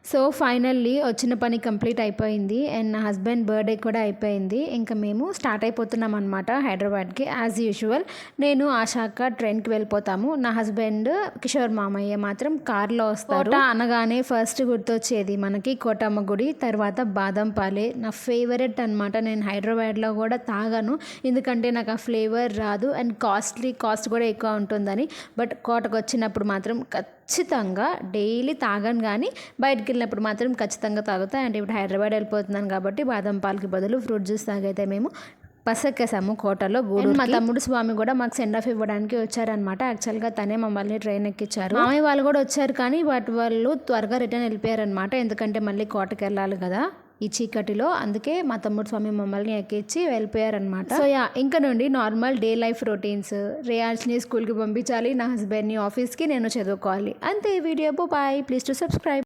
So finally వచ్చిన పని complete అయిపోయింది అండ్ నా హస్బెండ్ బర్త్డే కూడా అయిపోయింది. ఇంకా మేము స్టార్ట్ అయిపోతున్నాం అనమాట హైదరాబాద్కి. యాజ్ యూజువల్ నేను ఆశాక ట్రైన్కి వెళ్ళిపోతాము. నా హస్బెండ్ కిషోర్ మామయ్య మాత్రం కార్లో వస్తారు. కోట అనగానే ఫస్ట్ గుర్తొచ్చేది మనకి కోటమ్మ గుడి, తర్వాత బాదంపాలే. నా ఫేవరెట్ అనమాట. నేను హైదరాబాద్లో కూడా తాగాను, ఎందుకంటే నాకు ఆ ఫ్లేవర్ రాదు అండ్ కాస్ట్ కూడా ఎక్కువ ఉంటుందని. బట్ కోటకు వచ్చినప్పుడు మాత్రం ఖచ్చితంగా డైలీ తాగను, కానీ బయటకు వెళ్ళినప్పుడు మాత్రం ఖచ్చితంగా తాగుతా. అండ్ ఇప్పుడు హైదరాబాద్ వెళ్ళిపోతున్నాను కాబట్టి బాదం పాలకి బదులు ఫ్రూట్ జ్యూస్ తాగైతే మేము పసక్కేసాము కోటలో గూడూరు. మా తమ్ముడు స్వామి కూడా మాకు సెండ్ ఆఫ్ ఇవ్వడానికి వచ్చారనమాట. యాక్చువల్గా తనే మమ్మల్ని ట్రైన్ ఎక్కించారు. మామయ్య వాళ్ళు కూడా వచ్చారు, కానీ వాళ్ళు త్వరగా రిటర్న్ వెళ్ళిపోయారనమాట. ఎందుకంటే మళ్ళీ కోటకి వెళ్ళాలి కదా ఈ చీకటిలో, అందుకే మా తమ్ముడు స్వామి మమ్మల్ని ఎక్కించి వెళ్ళిపోయారనమాట. సో ఇంకా నుండి నార్మల్ డే లైఫ్ రొటీన్స్. రేయాన్స్ని స్కూల్కి పంపించాలి, నా హస్బెండ్ని ఆఫీస్కి, నేను చదువుకోవాలి. అంతే ఈ video. Bye, please to subscribe.